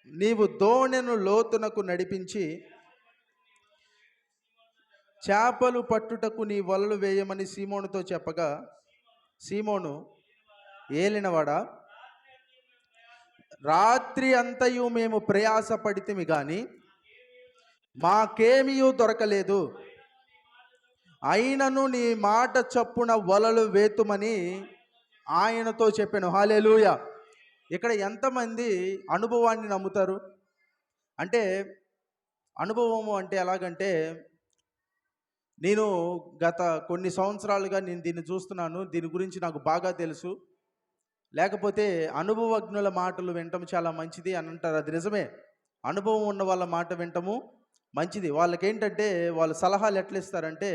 నీవు దోణెను లోతునకు నడిపించి చేపలు పట్టుటకు నీ వలలు వేయమని సీమోనుతో చెప్పగా, సీమోను ఏలినవాడా, రాత్రి అంతయు మేము ప్రయాసపడితిమి గాని మాకేమీయూ దొరకలేదు, అయినను నీ మాట చప్పున వలలు వేతుమని ఆయనతో చెప్పాను. హల్లెలూయా. ఇక్కడ ఎంతమంది అనుభవాన్ని నమ్ముతారు? అంటే అనుభవము అంటే ఎలాగంటే, నేను గత కొన్ని సంవత్సరాలుగా నేను దీన్ని చూస్తున్నాను, దీని గురించి నాకు బాగా తెలుసు, లేకపోతే అనుభవజ్ఞుల మాటలు వినటం చాలా మంచిది అని అంటారు. అది నిజమే. అనుభవం ఉన్న వాళ్ళ మాట వినటము మంచిది. వాళ్ళకేంటంటే వాళ్ళు సలహాలు ఎట్లా ఇస్తారంటే,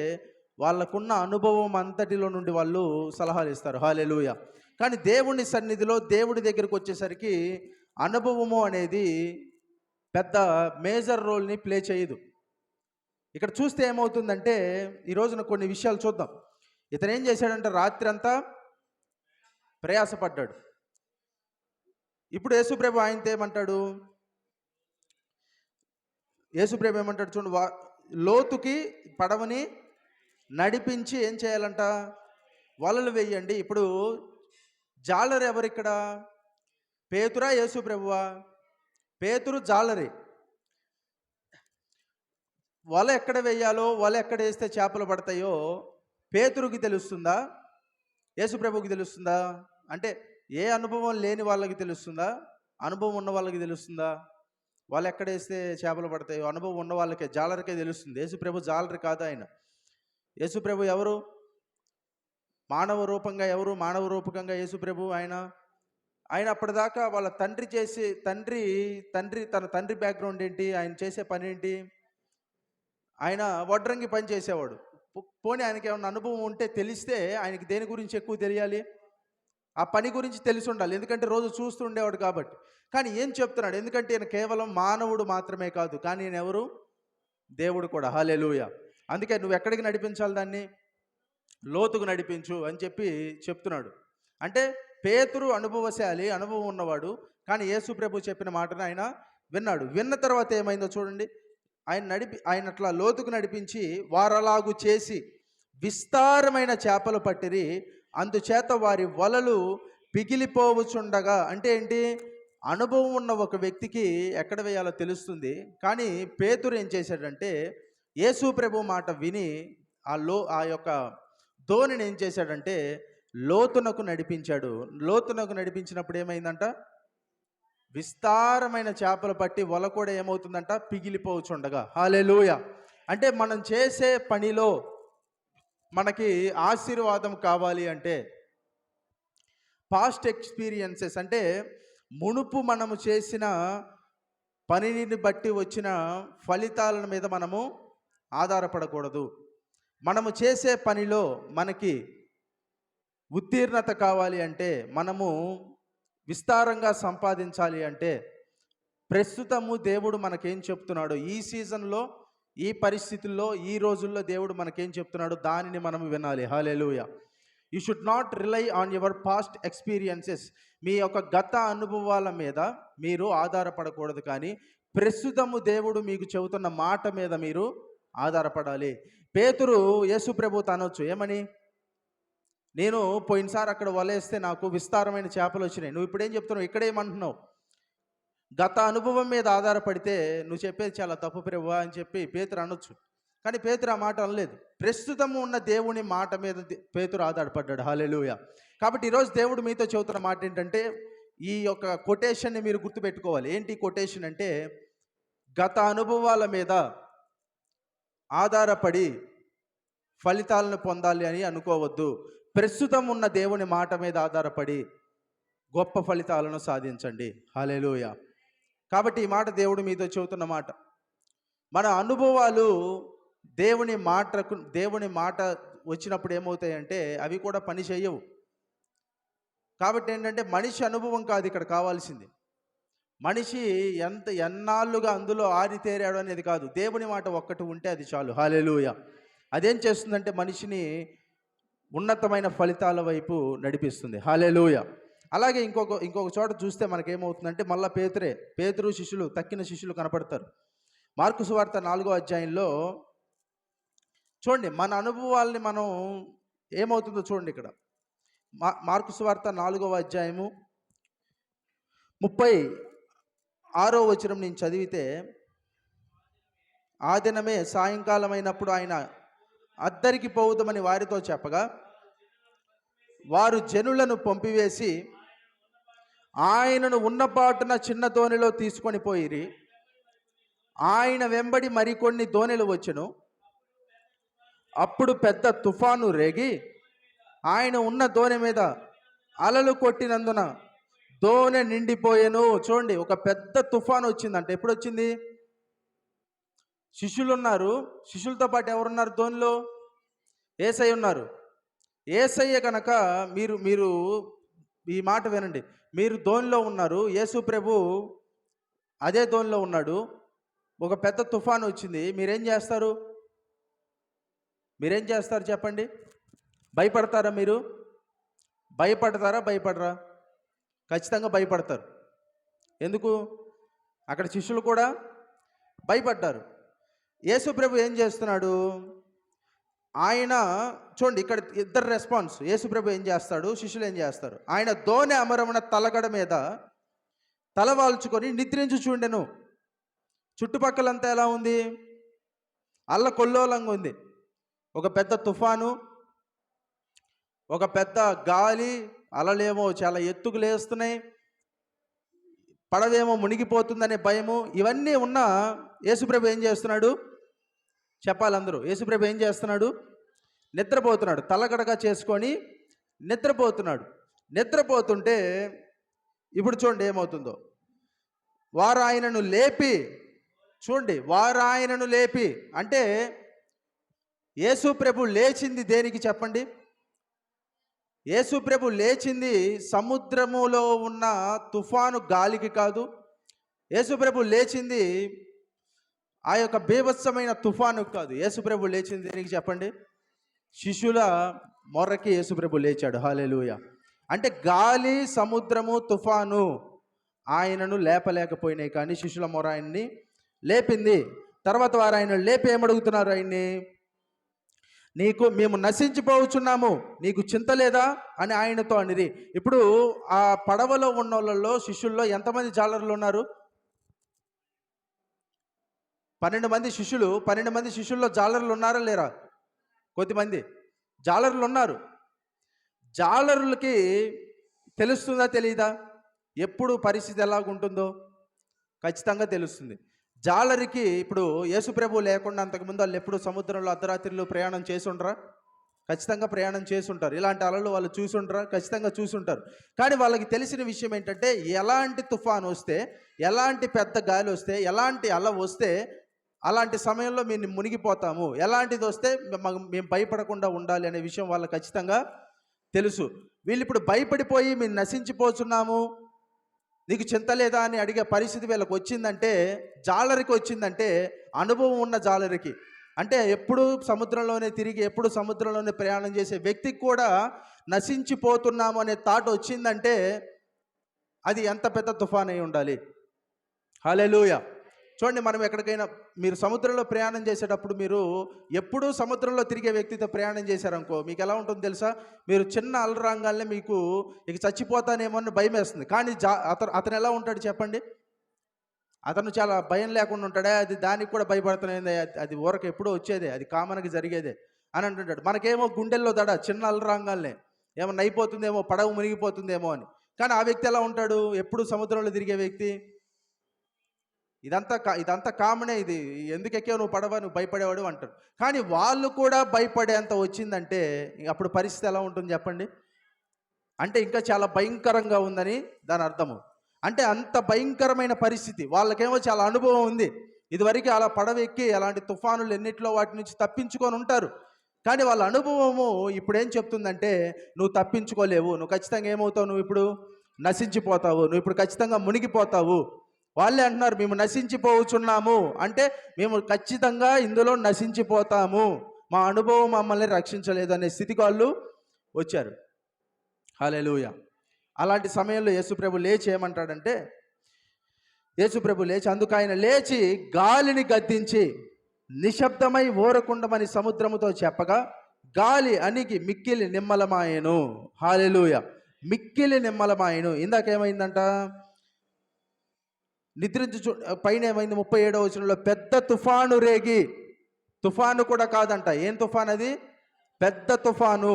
వాళ్ళకున్న అనుభవం అంతటిలో నుండి వాళ్ళు సలహాలు ఇస్తారు. హల్లెలూయా. కానీ దేవుని సన్నిధిలో దేవుడి దగ్గరికి వచ్చేసరికి అనుభవము అనేది పెద్ద మేజర్ రోల్ని ప్లే చేయదు. ఇక్కడ చూస్తే ఏమవుతుందంటే, ఈ రోజున కొన్ని విషయాలు చూద్దాం. ఇతను ఏం చేశాడంటే రాత్రి అంతా ప్రయాసపడ్డాడు. ఇప్పుడు యేసుప్రభు ఆయనతో ఏమంటాడు? యేసుప్రభు ఏమంటాడు చూడండి, లోతుకి పడవని నడిపించి ఏం చేయాలంట? వలలు వేయండి. ఇప్పుడు జాలరి ఎవరిక్కడ? పేతురా యేసుప్రభువా? పేతురు జాలరి. వల ఎక్కడ వేయాలో, వల ఎక్కడ వేస్తే చేపలు పడతాయో పేతురుకి తెలుస్తుందా? యేసుప్రభుకి తెలుస్తుందా? అంటే ఏ అనుభవం లేని వాళ్ళకి తెలుస్తుందా? అనుభవం ఉన్న వాళ్ళకి తెలుస్తుందా? వాళ్ళు ఎక్కడ వేస్తే చేపలు పడతాయో అనుభవం ఉన్న వాళ్ళకే, జాలరికే తెలుస్తుంది. యేసుప్రభు జాలరి కాదు. ఆయన యేసుప్రభు ఎవరు? మానవ రూపంగా ఎవరు? మానవ రూపకంగా యేసుప్రభు ఆయన అప్పటిదాకా వాళ్ళ తన తండ్రి బ్యాక్గ్రౌండ్ ఏంటి? ఆయన చేసే పని ఏంటి? ఆయన వడ్రంగి పని చేసేవాడు. పోనీ ఆయనకి ఏమన్నా అనుభవం ఉంటే తెలిస్తే ఆయనకి దేని గురించి ఎక్కువ తెలియాలి? ఆ పని గురించి తెలిసి ఉండాలి. ఎందుకంటే రోజు చూస్తూ ఉండేవాడు కాబట్టి. కానీ ఏం చెప్తున్నాడు? ఎందుకంటే ఈయన కేవలం మానవుడు మాత్రమే కాదు, కానీ ఈయన ఎవరు? దేవుడు కూడా. హల్లెలూయా. అందుకే నువ్వు ఎక్కడికి నడిపించాలి? దాన్ని లోతుకు నడిపించు అని చెప్పి చెప్తున్నాడు. అంటే పేతురు అనుభవశాలి, అనుభవం ఉన్నవాడు. కానీ యేసుప్రభు చెప్పిన మాటను ఆయన విన్నాడు. విన్న తర్వాత ఏమైందో చూడండి. ఆయన అట్లా లోతుకు నడిపించి వారలాగు చేసి విస్తారమైన చేపలు పట్టిరి, అందుచేత వారి వలలు పిగిలిపోవచుండగా. అంటే ఏంటి? అనుభవం ఉన్న ఒక వ్యక్తికి ఎక్కడ వేయాలో తెలుస్తుంది. కానీ పేతురు ఏం చేశాడంటే యేసుప్రభు మాట విని ఆ యొక్క ధోనిని ఏం చేశాడంటే లోతునకు నడిపించాడు. లోతునకు నడిపించినప్పుడు ఏమైందంట? విస్తారమైన చేపలు పట్టి వల కూడా ఏమవుతుందంట? పిగిలిపోవచ్చుండగా. హల్లెలూయా. అంటే మనం చేసే పనిలో మనకి ఆశీర్వాదం కావాలి అంటే పాస్ట్ ఎక్స్పీరియన్సెస్, అంటే మునుపు మనము చేసిన పనిని బట్టి వచ్చిన ఫలితాల మీద మనము ఆధారపడకూడదు. మనము చేసే పనిలో మనకి ఉత్తీర్ణత కావాలి అంటే, మనము విస్తారంగా సంపాదించాలి అంటే, ప్రస్తుతము దేవుడు మనకేం చెప్తున్నాడో, ఈ సీజన్లో, ఈ పరిస్థితుల్లో, ఈ రోజుల్లో దేవుడు మనకేం చెప్తున్నాడో దానిని మనం వినాలి. Hallelujah. You should not rely on your past experiences. మీ యొక్క గత అనుభవాల మీద మీరు ఆధారపడకూడదు, కానీ ప్రస్తుతము దేవుడు మీకు చెబుతున్న మాట మీద మీరు ఆధారపడాలి. పేతురు యేసుప్రభు అనొచ్చు ఏమని? నేను పోయినసారి అక్కడ వలేస్తే నాకు విస్తారమైన చేపలు వచ్చినాయి. నువ్వు ఇప్పుడేం చెప్తున్నావు? ఇక్కడేమంటున్నావు? గత అనుభవం మీద ఆధారపడితే నువ్వు చెప్పేది చాలా తప్పు ప్రభువా అని చెప్పి పేతురు అనొచ్చు. కానీ పేతురు ఆ మాట అనలేదు. ప్రస్తుతము ఉన్న దేవుని మాట మీద పేతురు ఆధారపడ్డాడు. హల్లెలూయా. కాబట్టి ఈరోజు దేవుడు మీతో చెబుతున్న మాట ఏంటంటే, ఈ యొక్క కొటేషన్ని మీరు గుర్తుపెట్టుకోవాలి. ఏంటి కొటేషన్ అంటే, గత అనుభవాల మీద ఆధారపడి ఫలితాలను పొందాలి అని అనుకోవద్దు. ప్రస్తుతం ఉన్న దేవుని మాట మీద ఆధారపడి గొప్ప ఫలితాలను సాధించండి. హల్లెలూయా. కాబట్టి ఈ మాట దేవుడు మీతో చెబుతున్న మాట. మన అనుభవాలు దేవుని మాట వచ్చినప్పుడు ఏమవుతాయంటే అవి కూడా పని చేయవు. కాబట్టి ఏంటంటే మనిషి అనుభవం కాదు ఇక్కడ కావాల్సింది. మనిషి ఎన్నాళ్ళుగా అందులో ఆరితేరాడు అనేది కాదు. దేవుని మాట ఒక్కటి ఉంటే అది చాలు. హల్లెలూయా. అదేం చేస్తుందంటే మనిషిని ఉన్నతమైన ఫలితాల వైపు నడిపిస్తుంది. హల్లెలూయా. అలాగే ఇంకొక చోట చూస్తే మనకేమవుతుందంటే మళ్ళీ పేతురు శిష్యులు, తక్కిన శిష్యులు కనపడతారు. మార్కు సువార్త 4వ అధ్యాయంలో చూడండి, మన అనుభవాల్ని మనం ఏమవుతుందో చూడండి. ఇక్కడ మార్కు సువార్త 4వ అధ్యాయము 36వ వచనం నేను చదివితే, ఆ దినమే సాయంకాలం అయినప్పుడు ఆయన అద్దరికి పోవుదమని వారితో చెప్పగా, వారు జనులను పంపివేసి ఆయనను ఉన్నపాటున చిన్న దోణిలో తీసుకొని పోయిరి. ఆయన వెంబడి మరికొన్ని దోణెలు వచ్చెను. అప్పుడు పెద్ద తుఫాను రేగి ఆయన ఉన్న దోణి మీద అలలు కొట్టినందున దోణె నిండిపోయెను. చూడండి, ఒక పెద్ద తుఫాను వచ్చిందంట. ఎప్పుడు వచ్చింది? శిష్యులు ఉన్నారు, శిష్యులతో పాటు ఎవరున్నారు? దోణిలో యేసయ్య ఉన్నారు. యేసయ్య కనుక మీరు ఈ మాట వినండి, మీరు దోణిలో ఉన్నారు, యేసు ప్రభు అదే దోణిలో ఉన్నాడు. ఒక పెద్ద తుఫాను వచ్చింది, మీరేం చేస్తారు? చెప్పండి. భయపడతారా? మీరు భయపడతారా? భయపడరా? ఖచ్చితంగా భయపడతారు. ఎందుకు? అక్కడ శిష్యులు కూడా భయపడ్డారు. యేసు ప్రభు ఏం చేస్తున్నాడు? ఆయన చూడండి, ఇక్కడ ఇద్దరు రెస్పాన్స్. యేసు ప్రభు ఏం చేస్తాడు, శిష్యులు ఏం చేస్తారు? ఆయన దోణి అమరమున తలగడ మీద తలవాల్చుకొని నిద్రించు చూడెను. చుట్టుపక్కలంతా ఎలా ఉంది? అల్లకొల్లోలంగా ఉంది. ఒక పెద్ద తుఫాను, ఒక పెద్ద గాలి, అలలేమో చాలా ఎత్తుకు లేస్తున్నాయి, పడవేమో మునిగిపోతుందనే భయము, ఇవన్నీ ఉన్న యేసుప్రభు ఏం చేస్తున్నాడు చెప్పాలి అందరూ? యేసుప్రభు ఏం చేస్తున్నాడు? నిద్రపోతున్నాడు. తలగడగా చేసుకొని నిద్రపోతున్నాడు. నిద్రపోతుంటే ఇప్పుడు చూడండి ఏమవుతుందో. వారు ఆయనను లేపి, చూడండి, వారు ఆయనను లేపి అంటే యేసు ప్రభు లేచింది దేనికి చెప్పండి? యేసు ప్రభు లేచింది సముద్రములో ఉన్న తుఫాను గాలికి కాదు. యేసు ప్రభు లేచింది ఆ యొక్క బీభత్సమైన తుఫానుకు కాదు. యేసు ప్రభు లేచింది దేనికి చెప్పండి? శిష్యుల మొర్రకి యేసు ప్రభు లేచాడు. హల్లెలూయా. అంటే గాలి, సముద్రము, తుఫాను ఆయనను లేపలేకపోయినాయి, కానీ శిష్యుల మొర ఆయన్ని లేపింది. తర్వాత వారు ఆయన లేపి ఏమడుగుతున్నారు? ఆయన్ని, మేము నశించిపోవచ్చున్నాము, నీకు చింత లేదా అని ఆయనతో అనిరి. ఇప్పుడు ఆ పడవలో ఉన్న వాళ్ళలో శిష్యుల్లో ఎంతమంది జాలరులు ఉన్నారు? 12 మంది శిష్యులు. 12 మంది శిష్యుల్లో జాలరులు ఉన్నారా లేరా? కొద్దిమంది జాలరులు ఉన్నారు. జాలరులకి తెలుస్తుందా తెలియదా ఎప్పుడు పరిస్థితి ఎలాగుంటుందో? ఖచ్చితంగా తెలుస్తుంది. జాలరికి ఇప్పుడు యేసుప్రభు లేకుండా అంతకుముందు వాళ్ళు ఎప్పుడు సముద్రంలో అర్ధరాత్రిలో ప్రయాణం చేసి ఉండరా? ఖచ్చితంగా ప్రయాణం చేసి ఉంటారు. ఇలాంటి అలలు వాళ్ళు చూసి ఉండరా? ఖచ్చితంగా చూసి ఉంటారు. కానీ వాళ్ళకి తెలిసిన విషయం ఏంటంటే, ఎలాంటి తుఫాను వస్తే, ఎలాంటి పెద్ద గాలి వస్తే, ఎలాంటి అల వస్తే అలాంటి సమయంలో మేము మునిగిపోతాము, ఎలాంటిది వస్తే మేము భయపడకుండా ఉండాలి అనే విషయం వాళ్ళకి ఖచ్చితంగా తెలుసు. వీళ్ళు ఇప్పుడు భయపడిపోయి మేము నశించిపోతున్నాము, నీకు చింత లేదా అని అడిగే పరిస్థితి వీళ్ళకి వచ్చిందంటే, జాలరికి వచ్చిందంటే, అనుభవం ఉన్న జాలరికి, అంటే ఎప్పుడు సముద్రంలోనే తిరిగి ఎప్పుడు సముద్రంలోనే ప్రయాణం చేసే వ్యక్తికి కూడా నశించిపోతున్నాము అనే థాట్ వచ్చిందంటే అది ఎంత పెద్ద తుఫాన్ అయి ఉండాలి. హల్లెలూయా. చూడండి, మనం ఎక్కడికైనా మీరు సముద్రంలో ప్రయాణం చేసేటప్పుడు, మీరు ఎప్పుడూ సముద్రంలో తిరిగే వ్యక్తితో ప్రయాణం చేశారనుకో, మీకు ఎలా ఉంటుందో తెలుసా? మీరు చిన్న అలరాంగానే మీకు ఇక చచ్చిపోతానేమో అని భయం వేస్తుంది. కానీ అతను ఎలా ఉంటాడు చెప్పండి? అతను చాలా భయం లేకుండా ఉంటాడే. అది దానికి కూడా భయపడుతున్నాయి, అది ఊరకు ఎప్పుడూ వచ్చేదే, అది కామన్గా జరిగేదే అని అంటుంటాడు. మనకేమో గుండెల్లో దడ, చిన్న అలరాంగాల్నే ఏమన్నా అయిపోతుందేమో, పడవ మునిగిపోతుందేమో అని. కానీ ఆ వ్యక్తి ఎలా ఉంటాడు? ఎప్పుడు సముద్రంలో తిరిగే వ్యక్తి. ఇదంతా కామనే, ఇది ఎందుకు ఎక్కావు నువ్వు పడవ, నువ్వు భయపడేవాడు అంటారు. కానీ వాళ్ళు కూడా భయపడేంత వచ్చిందంటే అప్పుడు పరిస్థితి ఎలా ఉంటుంది చెప్పండి? అంటే ఇంకా చాలా భయంకరంగా ఉందని దాని అర్థము. అంటే అంత భయంకరమైన పరిస్థితి. వాళ్ళకేమో చాలా అనుభవం ఉంది, ఇదివరకు అలా పడవ ఎక్కి అలాంటి తుఫానులు ఎన్నిట్లో వాటి నుంచి తప్పించుకొని ఉంటారు. కానీ వాళ్ళ అనుభవము ఇప్పుడు ఏం చెప్తుందంటే, నువ్వు తప్పించుకోలేవు, నువ్వు ఖచ్చితంగా ఏమవుతావు, నువ్వు ఇప్పుడు నశించిపోతావు, నువ్వు ఇప్పుడు ఖచ్చితంగా మునిగిపోతావు. వాళ్ళే అంటున్నారు, మేము నశించిపోవచ్చున్నాము అంటే మేము ఖచ్చితంగా ఇందులో నశించిపోతాము, మా అనుభవం మమ్మల్ని రక్షించలేదు అనే స్థితికి వాళ్ళు వచ్చారు. హల్లెలూయా. అలాంటి సమయంలో యేసుప్రభు లేచి ఏమంటాడంటే, యేసుప్రభు లేచి, అందుకు ఆయన లేచి గాలిని గద్దించి నిశ్శబ్దమై ఊరకుండమని సముద్రముతో చెప్పగా గాలి అణిగి మిక్కిలి నిమ్మలమాయెను. హల్లెలూయా. మిక్కిలి నిమ్మలమాయెను. ఇందాకేమైందంట? నిద్రించు పైన ఏమైంది? 37వ వచనంలో పెద్ద తుఫాను రేగి, తుఫాను కూడా కాదంట, ఏం తుఫాను అది? పెద్ద తుఫాను.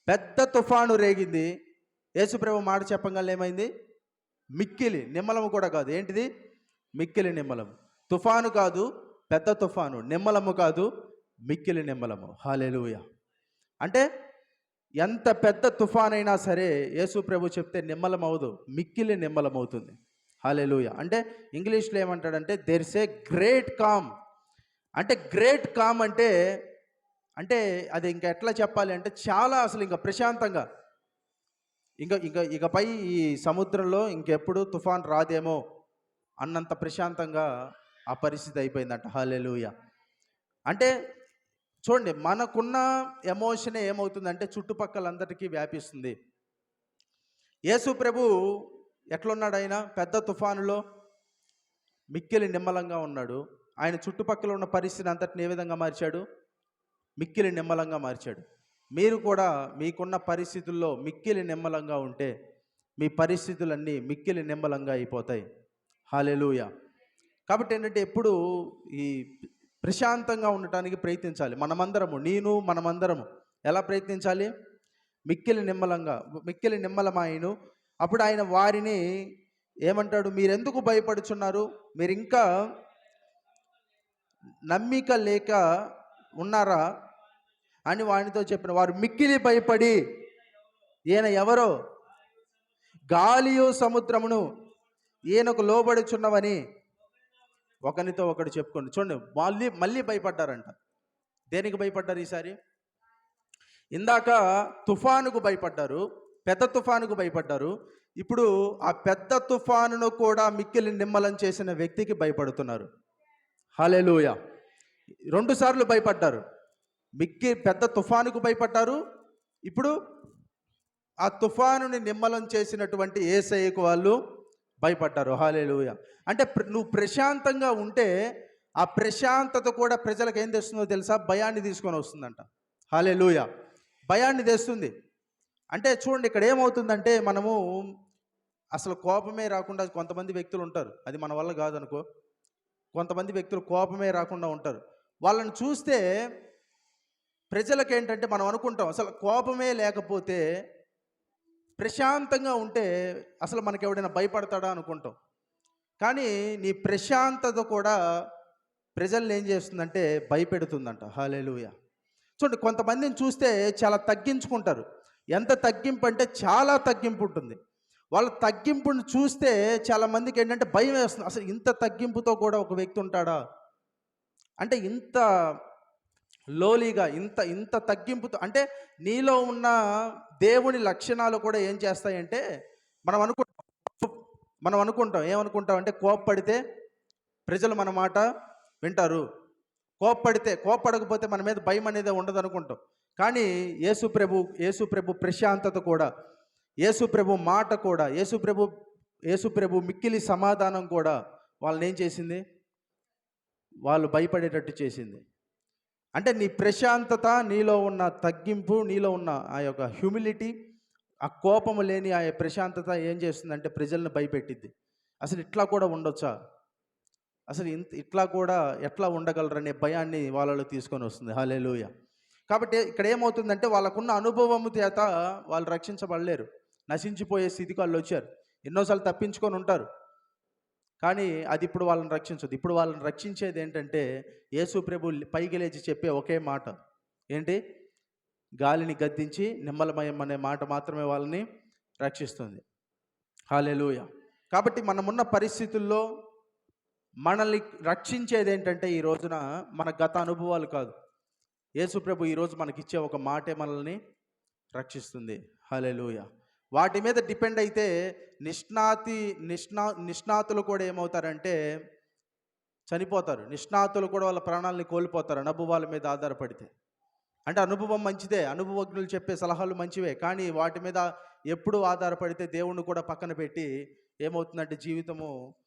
పెద్ద తుఫాను రేగింది. యేసుప్రభు మాట చెప్పగానే ఏమైంది? మిక్కిలి నిమ్మలము కూడా కాదు, ఏంటిది? మిక్కిలి నిమ్మలము. తుఫాను కాదు, పెద్ద తుఫాను. నిమ్మలము కాదు, మిక్కిలి నిమ్మలము. హల్లెలూయా. అంటే ఎంత పెద్ద తుఫానైనా సరే యేసుప్రభు చెప్తే నిమ్మలం అవదు, మిక్కిలి నిమ్మలం అవుతుంది. హల్లెలూయా. అంటే ఇంగ్లీష్లో ఏమంటాడంటే there is a great calm. అంటే గ్రేట్ కామ్ అంటే అంటే అది ఇంకా ఎట్లా చెప్పాలి అంటే చాలా అసలు ఇంకా ప్రశాంతంగా, ఇకపై ఈ సముద్రంలో ఇంకెప్పుడు తుఫాన్ రాదేమో అన్నంత ప్రశాంతంగా ఆ పరిస్థితి అయిపోయిందంట. హల్లెలూయా. అంటే చూడండి, మనకున్న ఎమోషనే ఏమవుతుందంటే చుట్టుపక్కలందరికీ వ్యాపిస్తుంది. యేసు ప్రభు ఎట్లున్నాడు? ఆయన పెద్ద తుఫానులో మిక్కిలి నిమ్మలంగా ఉన్నాడు. ఆయన చుట్టుపక్కల ఉన్న పరిస్థితిని అంతటిని ఏ విధంగా మార్చాడు? మిక్కిలి నిమ్మలంగా మార్చాడు. మీరు కూడా మీకున్న పరిస్థితుల్లో మిక్కిలి నిమ్మలంగా ఉంటే మీ పరిస్థితులన్నీ మిక్కిలి నిమ్మలంగా అయిపోతాయి. హల్లెలూయా. కాబట్టి ఏంటంటే ఎప్పుడు ఈ ప్రశాంతంగా ఉండటానికి ప్రయత్నించాలి. మనమందరము ఎలా ప్రయత్నించాలి? మిక్కిలి నిమ్మలమాయను. అప్పుడు ఆయన వారిని ఏమంటాడు? మీరెందుకు భయపడుచున్నారు? మీరు ఇంకా నమ్మిక లేక ఉన్నారా అని వానితో చెప్పిన. వారు మిక్కిలి భయపడి, ఈయన ఎవరో? గాలియు సముద్రమును ఈయనకు లోబడుచున్నవని ఒకరితో ఒకడు చెప్పుకోండి. చూడండి, మళ్ళీ భయపడ్డారంట. దేనికి భయపడ్డారు ఈసారి? ఇందాక తుఫానుకు భయపడ్డారు, పెద్ద తుఫానుకు భయపడ్డారు. ఇప్పుడు ఆ పెద్ద తుఫానును కూడా మిక్కిలి నిమ్మలం చేసిన వ్యక్తికి భయపడుతున్నారు. హల్లెలూయా. 2 సార్లు భయపడ్డారు. పెద్ద తుఫానుకు భయపడ్డారు. ఇప్పుడు ఆ తుఫానుని నిమ్మలం చేసినటువంటి యేసయ్యకు వాళ్ళు భయపడ్డారు. హల్లెలూయా. అంటే నువ్వు ప్రశాంతంగా ఉంటే ఆ ప్రశాంతత కూడా ప్రజలకు ఏం తెస్తుందో తెలుసా? భయాన్ని తీసుకొని వస్తుందంట. హల్లెలూయా. భయాన్ని తెస్తుంది. అంటే చూడండి, ఇక్కడ ఏమవుతుందంటే మనము అసలు కోపమే రాకుండా కొంతమంది వ్యక్తులు ఉంటారు. అది మన వల్ల కాదనుకో. కొంతమంది వ్యక్తులు కోపమే రాకుండా ఉంటారు. వాళ్ళని చూస్తే ప్రజలకు ఏంటంటే మనం అనుకుంటాం అసలు కోపమే లేకపోతే ప్రశాంతంగా ఉంటే అసలు మనకి ఎవడైనా భయపడతాడా అనుకుంటాం. కానీ నీ ప్రశాంతత కూడా ప్రజల్ని ఏం చేస్తుందంటే భయపెడుతుందంట. హల్లెలూయా. చూడండి, కొంతమందిని చూస్తే చాలా తగ్గించుకుంటారు. ఎంత తగ్గింపు అంటే చాలా తగ్గింపు ఉంటుంది. వాళ్ళ తగ్గింపుని చూస్తే చాలామందికి ఏంటంటే భయం వేస్తుంది. అసలు ఇంత తగ్గింపుతో కూడా ఒక వ్యక్తి ఉంటాడా? అంటే ఇంత లోలీగా, ఇంత తగ్గింపుతో, అంటే నీలో ఉన్న దేవుని లక్షణాలు కూడా ఏం చేస్తాయంటే మనం అనుకుంటాం ఏమనుకుంటాం అంటే కోప్పడితే ప్రజలు మన మాట వింటారు, కోప్పడకపోతే మన మీద భయం అనేది ఉండదు అనుకుంటాం. కానీ యేసు ప్రభు ప్రశాంతత కూడా, యేసు ప్రభు మాట కూడా, యేసు ప్రభు మిక్కిలి సమాధానం కూడా వాళ్ళని ఏం చేసింది? వాళ్ళు భయపడేటట్టు చేసింది. అంటే నీ ప్రశాంతత, నీలో ఉన్న తగ్గింపు, నీలో ఉన్న ఆ యొక్క హ్యూమిలిటీ, ఆ కోపము లేని ఆ ప్రశాంతత ఏం చేస్తుందంటే ప్రజలను భయపెట్టిద్ది. అసలు ఇట్లా కూడా ఉండొచ్చా? అసలు ఇట్లా కూడా ఎట్లా ఉండగలరనే భయాన్ని వాళ్ళలో తీసుకొని వస్తుంది. హల్లెలూయా. కాబట్టి ఇక్కడ ఏమవుతుందంటే వాళ్ళకున్న అనుభవము చేత వాళ్ళు రక్షించబడలేరు. నశించిపోయే స్థితికి వాళ్ళు వచ్చారు. ఎన్నోసార్లు తప్పించుకొని ఉంటారు. కానీ అది ఇప్పుడు వాళ్ళని రక్షించదు. ఇప్పుడు వాళ్ళని రక్షించేది ఏంటంటే యేసు ప్రభు పైకి లేచి చెప్పే ఒకే మాట ఏంటి? గాలిని గద్దించి నిమ్మలమయం అనే మాట మాత్రమే వాళ్ళని రక్షిస్తుంది. హల్లెలూయా. కాబట్టి మనమున్న పరిస్థితుల్లో మనల్ని రక్షించేది ఏంటంటే ఈ రోజున మన గత అనుభవాలు కాదు. యేసు ప్రభు ఈరోజు మనకిచ్చే ఒక మాటే మనల్ని రక్షిస్తుంది. హల్లెలూయా. వాటి మీద డిపెండ్ అయితే నిష్ణాతులు కూడా ఏమవుతారంటే చనిపోతారు. నిష్ణాతులు కూడా వాళ్ళ ప్రాణాలని కోల్పోతారు అనుభవాల మీద ఆధారపడితే. అంటే అనుభవం మంచిదే, అనుభవజ్ఞులు చెప్పే సలహాలు మంచివే, కానీ వాటి మీద ఎప్పుడు ఆధారపడితే దేవుణ్ణి కూడా పక్కన పెట్టి ఏమవుతుందంటే జీవితము